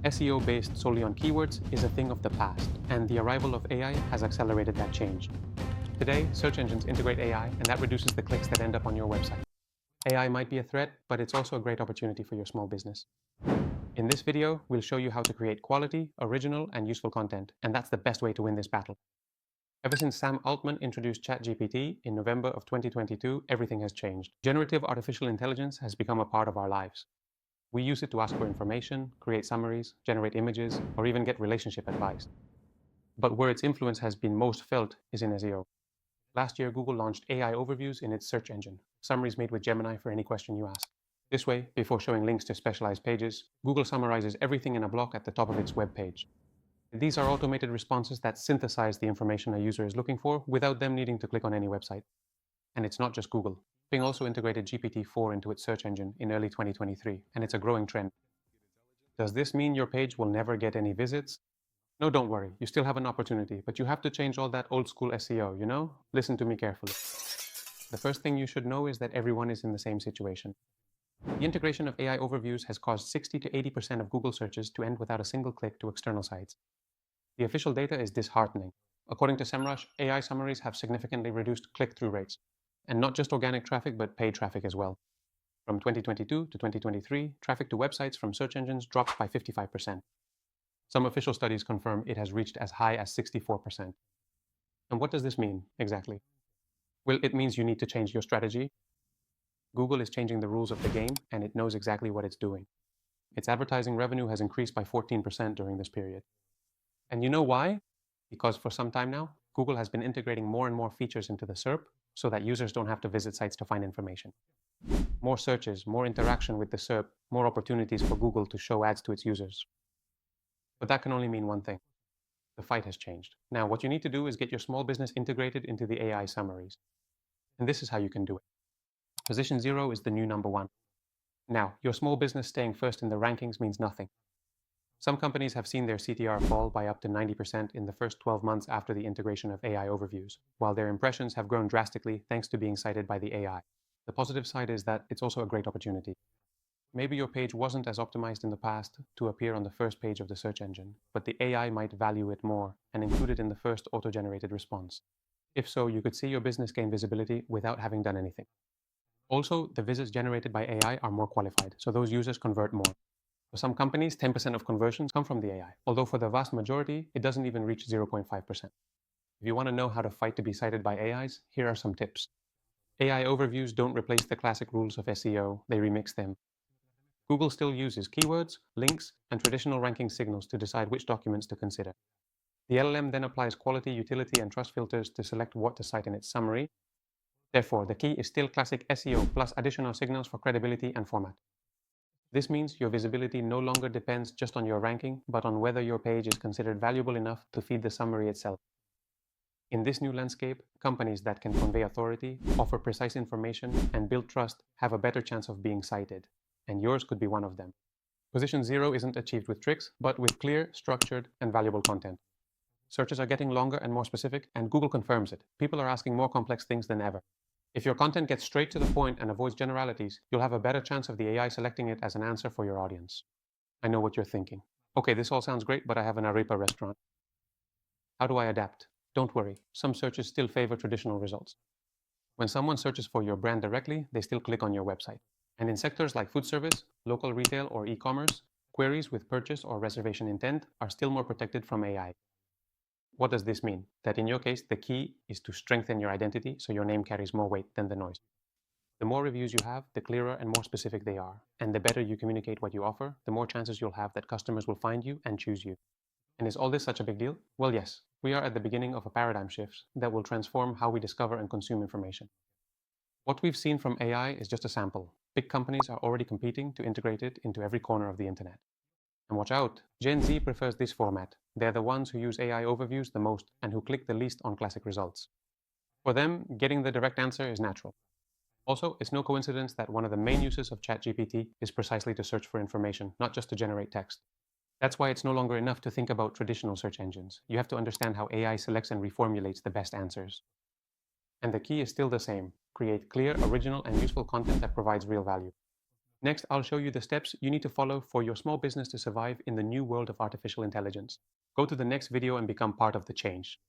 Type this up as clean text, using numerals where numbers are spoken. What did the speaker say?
SEO based solely on keywords is a thing of the past, and the arrival of AI has accelerated that change. Today, search engines integrate AI, and that reduces the clicks that end up on your website. AI might be a threat, but it's also a great opportunity for your small business. In this video, we'll show you how to create quality, original, and useful content, and that's the best way to win this battle. Ever since Sam Altman introduced ChatGPT in November of 2022, everything has changed. Generative artificial intelligence has become a part of our lives. We use it to ask for information, create summaries, generate images, or even get relationship advice. But where its influence has been most felt is in SEO. Last year, Google launched AI overviews in its search engine, summaries made with Gemini for any question you ask. This way, before showing links to specialized pages, Google summarizes everything in a block at the top of its web page. These are automated responses that synthesize the information a user is looking for without them needing to click on any website. And it's not just Google. Bing also integrated GPT-4 into its search engine in early 2023, and it's a growing trend. Does this mean your page will never get any visits? No, don't worry, you still have an opportunity, but you have to change all that old school SEO, you know? Listen to me carefully. The first thing you should know is that everyone is in the same situation. The integration of AI overviews has caused 60 to 80% of Google searches to end without a single click to external sites. The official data is disheartening. According to SEMrush, AI summaries have significantly reduced click-through rates, and not just organic traffic, but paid traffic as well. From 2022 to 2023, traffic to websites from search engines dropped by 55%. Some official studies confirm it has reached as high as 64%. And what does this mean, exactly? Well, it means you need to change your strategy. Google is changing the rules of the game, and it knows exactly what it's doing. Its advertising revenue has increased by 14% during this period. And you know why? Because for some time now, Google has been integrating more and more features into the SERP so that users don't have to visit sites to find information. More searches, more interaction with the SERP, more opportunities for Google to show ads to its users. But that can only mean one thing. The fight has changed. Now, what you need to do is get your small business integrated into the AI summaries. And this is how you can do it. Position 0 is the new number 1. Now, your small business staying first in the rankings means nothing. Some companies have seen their CTR fall by up to 90% in the first 12 months after the integration of AI overviews, while their impressions have grown drastically thanks to being cited by the AI. The positive side is that it's also a great opportunity. Maybe your page wasn't as optimized in the past to appear on the first page of the search engine, but the AI might value it more and include it in the first auto-generated response. If so, you could see your business gain visibility without having done anything. Also, the visits generated by AI are more qualified, so those users convert more. For some companies, 10% of conversions come from the AI, although for the vast majority, it doesn't even reach 0.5%. If you want to know how to fight to be cited by AIs, here are some tips. AI overviews don't replace the classic rules of SEO, they remix them. Google still uses keywords, links, and traditional ranking signals to decide which documents to consider. The LLM then applies quality, utility, and trust filters to select what to cite in its summary. Therefore, the key is still classic SEO plus additional signals for credibility and format. This means your visibility no longer depends just on your ranking, but on whether your page is considered valuable enough to feed the summary itself. In this new landscape, companies that can convey authority, offer precise information, and build trust have a better chance of being cited, and yours could be one of them. Position 0 isn't achieved with tricks, but with clear, structured, and valuable content. Searches are getting longer and more specific, and Google confirms it. People are asking more complex things than ever. If your content gets straight to the point and avoids generalities, you'll have a better chance of the AI selecting it as an answer for your audience. I know what you're thinking. Okay, this all sounds great, but I have an arepa restaurant. How do I adapt? Don't worry, some searches still favor traditional results. When someone searches for your brand directly, they still click on your website. And in sectors like food service, local retail, or e-commerce, queries with purchase or reservation intent are still more protected from AI. What does this mean? That in your case, the key is to strengthen your identity so your name carries more weight than the noise. The more reviews you have, the clearer and more specific they are. And the better you communicate what you offer, the more chances you'll have that customers will find you and choose you. And is all this such a big deal? Well, yes. We are at the beginning of a paradigm shift that will transform how we discover and consume information. What we've seen from AI is just a sample. Big companies are already competing to integrate it into every corner of the internet. And watch out, Gen Z prefers this format. They're the ones who use AI overviews the most and who click the least on classic results. For them, getting the direct answer is natural. Also, it's no coincidence that one of the main uses of ChatGPT is precisely to search for information, not just to generate text. That's why it's no longer enough to think about traditional search engines. You have to understand how AI selects and reformulates the best answers. And the key is still the same. Create clear, original, and useful content that provides real value. Next, I'll show you the steps you need to follow for your small business to survive in the new world of artificial intelligence. Go to the next video and become part of the change.